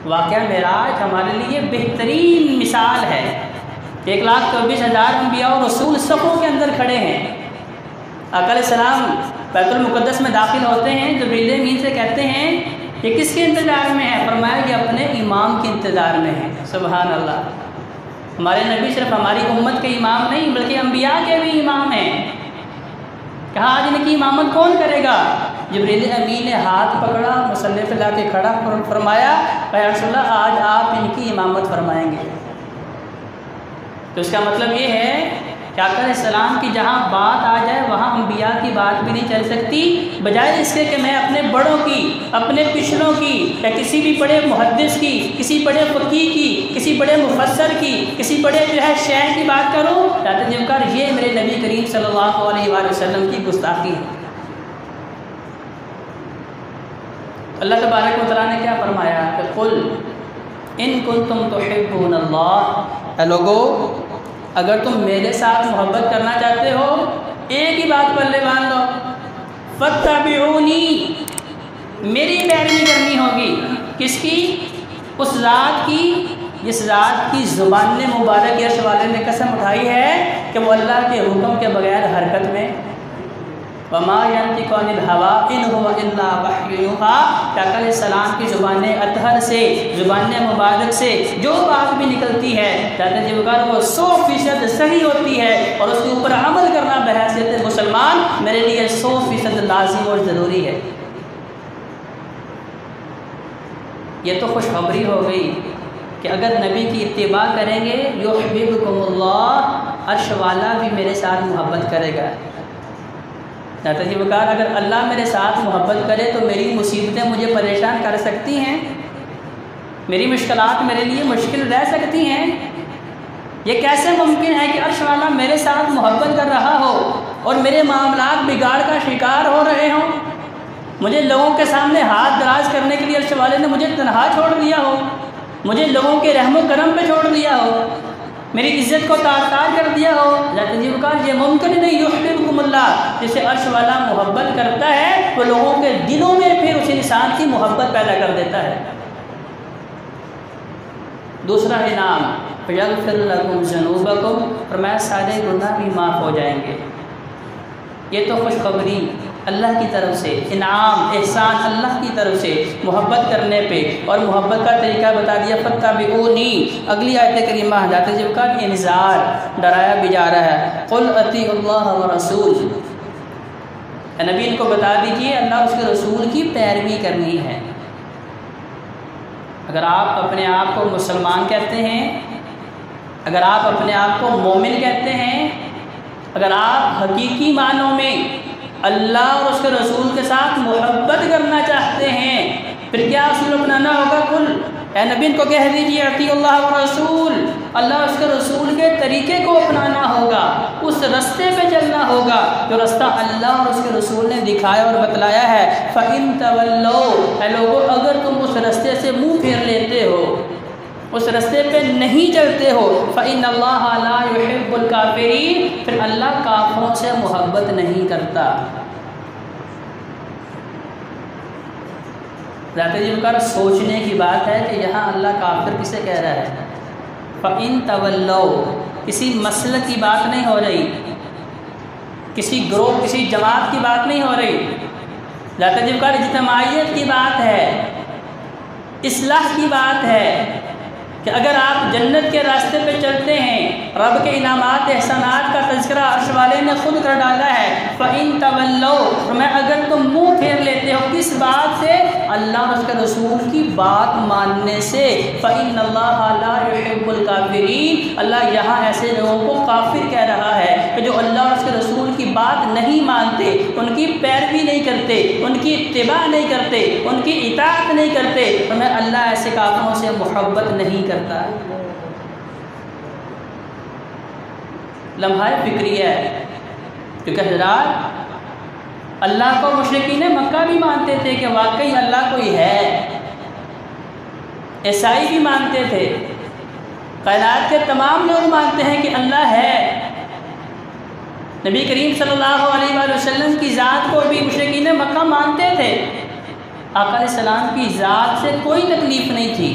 واقعہ معراج ہمارے لیے بہترین مثال ہے۔ 1,24,000 انبیاء اور رسول صفوں کے اندر کھڑے ہیں۔ آقا علیہ السلام بیت المقدس میں داخل ہوتے ہیں، جبریل امین سے کہتے ہیں یہ کس کے انتظار میں ہے؟ فرمایا یہ اپنے امام کے انتظار میں ہے۔ سبحان اللہ، ہمارے نبی صرف ہماری امت کے امام نہیں بلکہ انبیاء کے بھی امام ہیں۔ کہا آج ان کی امامت کون کرے گا؟ جبریل امین نے ہاتھ پکڑا، مصلی پہ لا کے کھڑا فرمایا یا رسول اللہ آج آپ ان کی امامت فرمائیں گے۔ تو اس کا مطلب یہ ہے کہ آقا علیہ السلام کی جہاں بات آ جائے وہاں انبیاء کی بات بھی نہیں چل سکتی، بجائے اس کے کہ میں اپنے بڑوں کی، اپنے پچھلوں کی، یا کسی بھی بڑے محدث کی، کسی بڑے فقیہ کی، کسی بڑے مفسر کی، کسی بڑے شیخ کی بات کروں، یہ میرے نبی کریم صلی اللہ علیہ وآلہ وسلم کی گستاخی ہے۔ اللہ تبارک و تعالیٰ نے کیا فرمایا کہ قل ان کنتم تحبون اللہ، اے لوگو اگر تم میرے ساتھ محبت کرنا چاہتے ہو ایک ہی بات پلے باندھ لو، فاتبعونی، میری پیروی کرنی ہوگی۔ کس کی؟ اس ذات کی جس ذات کی زبان مبارک عرش والے نے قسم اٹھائی ہے کہ وہ اللہ کے حکم کے بغیر حرکت میں، وما ينطق عن الهوى ان هو الا وحی یوحی، کہ آقا علیہ السلام کی زبان اطہر سے، زبان مبارک سے جو بات بھی نکلتی ہے کہتے ہیں وہ 100% صحیح ہوتی ہے، اور اس کے اوپر عمل کرنا بحیثیت مسلمان میرے لیے 100% لازم اور ضروری ہے۔ یہ تو خوشخبری ہو گئی کہ اگر نبی کی اتباع کریں گے یحببکم اللہ، عرش والا بھی میرے ساتھ محبت کرے گا۔ تجربہ اگر اللہ میرے ساتھ محبت کرے تو میری مصیبتیں مجھے پریشان کر سکتی ہیں، میری مشکلات میرے لیے مشکل رہ سکتی ہیں۔ یہ کیسے ممکن ہے کہ عرش والا میرے ساتھ محبت کر رہا ہو اور میرے معاملات بگاڑ کا شکار ہو رہے ہوں، مجھے لوگوں کے سامنے ہاتھ دراز کرنے کے لیے عرش والے نے مجھے تنہا چھوڑ دیا ہو، مجھے لوگوں کے رحم و کرم پہ چھوڑ دیا ہو، میری عزت کو تار تار کر دیا ہو۔ یہ ممکن نہیں۔ یحببکم اللہ، جسے عرش والا محبت کرتا ہے وہ لوگوں کے دلوں میں پھر اس انسان کی محبت پیدا کر دیتا ہے۔ دوسرا انعام فیغفر لکم ذنوبکم، فرمایا سارے گناہ بھی معاف ہو جائیں گے۔ یہ تو خوشخبری اللہ کی طرف سے، انعام احسان اللہ کی طرف سے محبت کرنے پہ، اور محبت کا طریقہ بتا دیا فاتبعونی۔ اگلی آیت کریمہ جاتے جب کا انذار، ڈرایا بھی جا رہا ہے قل اطیعوا اللہ ورسول، نبی ان کو بتا دیجئے اللہ اس کے رسول کی پیروی کرنی ہے۔ اگر آپ اپنے آپ کو مسلمان کہتے ہیں، اگر آپ اپنے آپ کو مومن کہتے ہیں، اگر آپ حقیقی معنوں میں اللہ اور اس کے رسول کے ساتھ محبت کرنا چاہتے ہیں، پھر کیا اصول اپنانا ہوگا؟ کل اے نبی ان کو کہہ دیجیے اطیعوا اللہ ورسول، اللہ اس کے رسول کے طریقے کو اپنانا ہوگا، اس رستے پہ چلنا ہوگا جو رستہ اللہ اور اس کے رسول نے دکھایا اور بتلایا ہے۔ فَإِن تَوَلَّوْا، اے لوگو اگر تم اس رستے سے منہ پھیر لیتے ہو، اس رستے پہ نہیں چلتے ہو، فَإِنَّ اللَّهَ لَا يُحِبُّ الْكَافِرِينَ، پھر اللہ کافروں سے محبت نہیں کرتا۔ ذات جب کر سوچنے کی بات ہے کہ یہاں اللہ کافر کسے کہہ رہا ہے؟ فَإِن تَوَلَّوْا، کسی مسلک کی بات نہیں ہو رہی، کسی گروہ کسی جماعت کی بات نہیں ہو رہی، ذات جب کر اجتماعیت کی بات ہے، اصلاح کی بات ہے کہ اگر آپ جنت کے راستے پہ چلتے ہیں، رب کے انعامات احسانات کا تذکرہ عرش والے نے خود کر ڈالا ہے۔ فَإِن تَوَلَّوْا، میں اگر تم منہ پھیر لیتے ہو کس بات سے؟ اللہ اور اس کے رسول کی بات ماننے سے۔ فَإِنَّ اللَّهَ لَا يُحِبُّ الْكَافِرِينَ، اللہ یہاں ایسے لوگوں کو کافر کہہ رہا ہے کہ جو اللہ اور اس کے رسول کی بات نہیں مانتے، ان کی پیروی نہیں کرتے، ان کی اتباع نہیں کرتے، ان کی اطاعت نہیں کرتے، تو میں اللہ ایسے کافروں سے محبت نہیں کرتا۔ لمحہ فکریہ ہے، کیونکہ حضرات اللہ کو مشرکین مکہ بھی مانتے تھے کہ واقعی اللہ کوئی ہے، عیسائی بھی مانتے تھے، کائنات کے تمام لوگ مانتے ہیں کہ اللہ ہے۔ نبی کریم صلی اللہ علیہ وآلہ وسلم کی ذات کو بھی مشرکین مکہ مانتے تھے، آقا علیہ السلام کی ذات سے کوئی تکلیف نہیں تھی،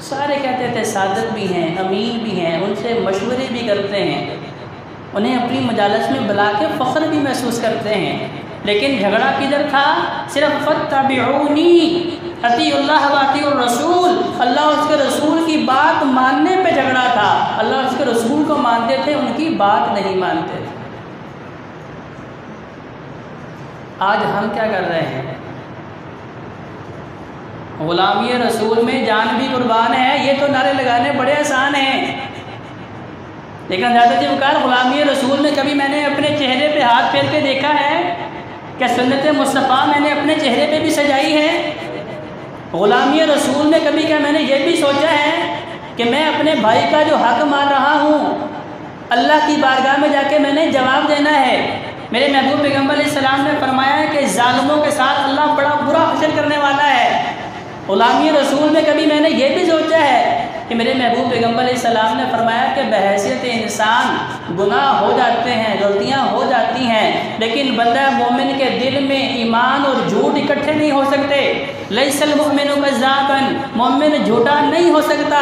سارے کہتے تھے صادق بھی ہیں، امین بھی ہیں، ان سے مشورے بھی کرتے ہیں، انہیں اپنی مجالس میں بلا کے فخر بھی محسوس کرتے ہیں، لیکن جھگڑا کدھر تھا؟ صرف فاتبعونی، اطیعوا اللہ واطیعوا الرسول، اللہ اور اس کے رسول کی بات ماننے پہ جھگڑا تھا۔ اللہ اور اس کے رسول کو مانتے تھے، ان کی بات نہیں مانتے تھے۔ آج ہم کیا کر رہے ہیں؟ غلامی رسول میں جان بھی قربان ہے، یہ تو نعرے لگانے بڑے آسان ہیں، لیکن حضرت جی وقار غلامی رسول میں کبھی میں نے اپنے چہرے پہ ہاتھ پھیر کے دیکھا ہے کہ سنت مصطفیٰ میں نے اپنے چہرے پہ بھی سجائی ہے؟ غلامی رسول میں کبھی کیا میں نے یہ بھی سوچا ہے کہ میں اپنے بھائی کا جو حق مان رہا ہوں اللہ کی بارگاہ میں جا کے میں نے جواب دینا ہے؟ میرے محبوب پیغمبر علیہ السلام نے فرمایا ہے کہ ظالموں کے ساتھ اللہ بڑا برا حشر کرنے والا ہے۔ غلامی رسول میں کبھی میں نے یہ بھی سوچا ہے کہ میرے محبوب پیغمبر علیہ السلام نے فرمایا کہ بحیثیت انسان گناہ ہو جاتے ہیں، غلطیاں ہو جاتی ہیں، لیکن بندہ مومن کے دل میں ایمان اور جھوٹ اکٹھے نہیں ہو سکتے۔ لیس المؤمن کذابا، مومن جھوٹا نہیں ہو سکتا۔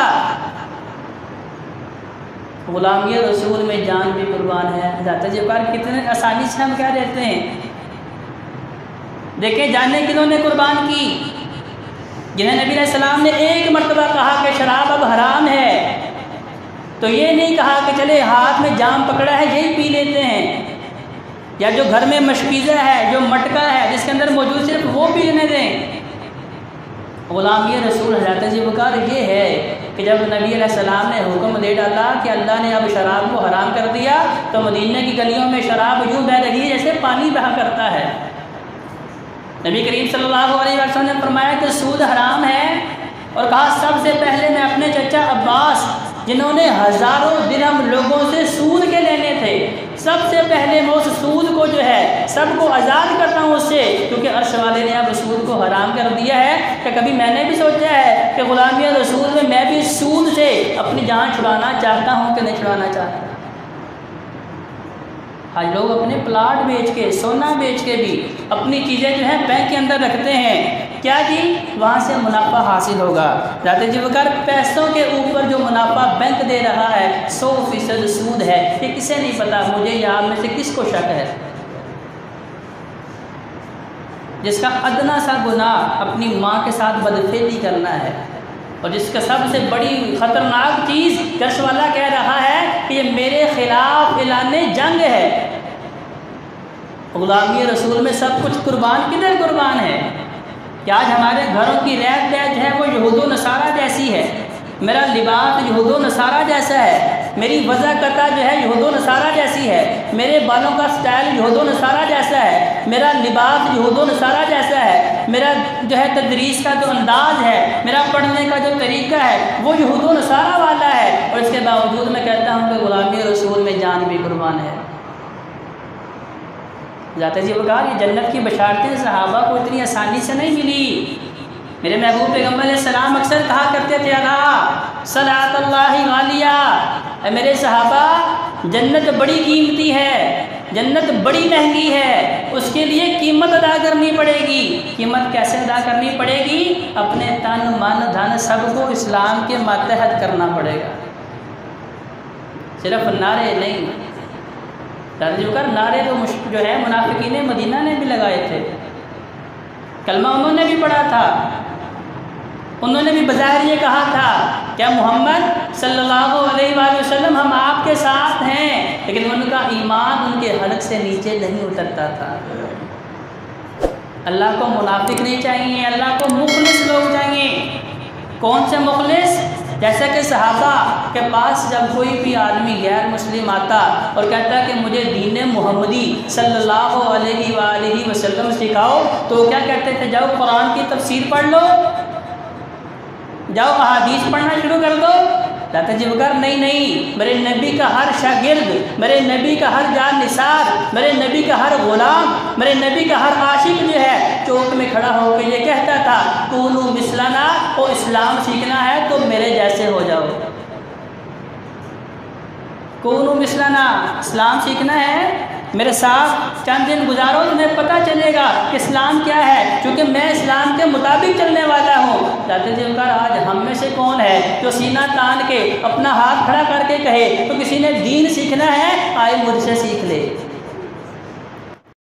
غلامی رسول میں جان بھی قربان ہے۔ حضرت جبار کتنے آسانی سے ہم کہہ دیتے ہیں۔ دیکھیں جانیں کنہوں نے قربان کی؟ جنہیں نبی علیہ السلام نے ایک مرتبہ کہا کہ شراب اب حرام ہے، تو یہ نہیں کہا کہ چلے ہاتھ میں جام پکڑا ہے یہی پی لیتے ہیں، یا جو گھر میں مشکیزہ ہے، جو مٹکا ہے جس کے اندر موجود صرف وہ پینے دیں۔ غلامی رسول حضرت جی وقار یہ ہے کہ جب نبی علیہ السلام نے حکم دے ڈالا کہ اللہ نے اب شراب کو حرام کر دیا، تو مدینہ کی گلیوں میں شراب یوں بہہ رہی ہے جیسے پانی بہا کرتا ہے۔ نبی کریم صلی اللہ علیہ وسلم نے فرمایا کہ سود حرام ہے، اور کہا سب سے پہلے میں اپنے چچا عباس جنہوں نے ہزاروں درہم لوگوں سے سود کے لینے تھے، سب سے پہلے میں اس سود کو جو ہے سب کو آزاد کرتا ہوں اس سے، کیونکہ عرش والے نے اب سود کو حرام کر دیا ہے۔ کہ کبھی میں نے بھی سوچا ہے کہ غلامی رسول میں بھی سود سے اپنی جان چھڑانا چاہتا ہوں کہ نہیں چھڑانا چاہتا؟ آج لوگ اپنے پلاٹ بیچ کے، سونا بیچ کے بھی اپنی چیزیں جو ہیں بینک کے اندر رکھتے ہیں، کیا جی وہاں سے منافع حاصل ہوگا۔ ذات جی وقار پیسوں کے اوپر جو منافع بینک دے رہا ہے 100% سود ہے، یہ کسے نہیں پتا؟ مجھے یا آپ میں سے کس کو شک ہے؟ جس کا ادنا سا گناہ اپنی ماں کے ساتھ بدفعلی کرنا ہے، اور جس کا سب سے بڑی خطرناک چیز عرش والا کہہ رہا ہے کہ یہ میرے خلاف اعلان جنگ ہے۔ غلامی رسول میں سب کچھ قربان کدھر قربان ہے؟ کہ آج ہمارے گھروں کی ریت بیت ہے وہ یہود و نصارہ جیسی ہے، میرا لباس یہود و نصارہ جیسا ہے، میری وضع قطع جو ہے یہود و نصارہ جیسی ہے، میرے بالوں کا سٹائل یہود و نصارہ جیسا ہے، میرا لباس یہود و نصارہ جیسا ہے، میرا جو ہے تدریس کا جو انداز ہے، میرا پڑھنے کا جو طریقہ ہے وہ یہود و نصارہ والا ہے، اور اس کے باوجود میں کہتا ہوں کہ غلامی رسول میں جان بھی قربان ہے۔ ذات جی وقار یہ جنت کی بشارتیں صحابہ کو اتنی آسانی سے نہیں ملی۔ میرے محبوب پیغمبر علیہ السلام اکثر کہا کرتے تھے اللہ صلاۃ اللہ غالیہ، اے میرے صحابہ جنت بڑی قیمتی ہے، جنت بڑی مہنگی ہے، اس کے لیے قیمت ادا کرنی پڑے گی۔ قیمت کیسے ادا کرنی پڑے گی؟ اپنے تن من دھن سب کو اسلام کے ماتحت کرنا پڑے گا، صرف نعرے نہیں۔ کر نعرے تو جو ہے منافقین مدینہ نے بھی لگائے تھے، کلمہ انہوں نے بھی پڑھا تھا، انہوں نے بھی بظاہر یہ کہا تھا کہ محمد صلی اللہ علیہ وآلہ وسلم ہم آپ کے ساتھ ہیں، لیکن ان کا ایمان ان کے حلق سے نیچے نہیں اترتا تھا۔ اللہ کو منافق نہیں چاہیے، اللہ کو مخلص لوگ چاہیے۔ کون سے مخلص؟ جیسا کہ صحابہ کے پاس جب کوئی بھی آدمی غیر مسلم آتا اور کہتا کہ مجھے دین محمدی صلی اللہ علیہ وآلہ وسلم سکھاؤ، تو کیا کہتے تھے؟ جاؤ قرآن کی تفسیر پڑھ لو، جاؤ احادیث پڑھنا شروع کر دو۔ لاتا جی وقار نہیں، میرے نبی کا ہر شاگرد، میرے نبی کا ہر جان نثار، میرے نبی کا ہر غلام، میرے نبی کا ہر عاشق جو ہے چوک میں کھڑا ہو کے یہ کہتا تھا کونو مثلنا، او اسلام سیکھنا ہے تو میرے جیسے ہو جاؤ۔ کونو مثلنا، اسلام سیکھنا ہے میرے ساتھ چند دن گزارو تمہیں پتہ چلے گا کہ اسلام کیا ہے، کیونکہ میں اسلام کے مطابق چلنے والا ہوں۔ جاتے جی کر آج ہم میں سے کون ہے جو سینہ تان کے اپنا ہاتھ کھڑا کر کے کہے تو کسی نے دین سیکھنا ہے آئے مجھ سے سیکھ لے۔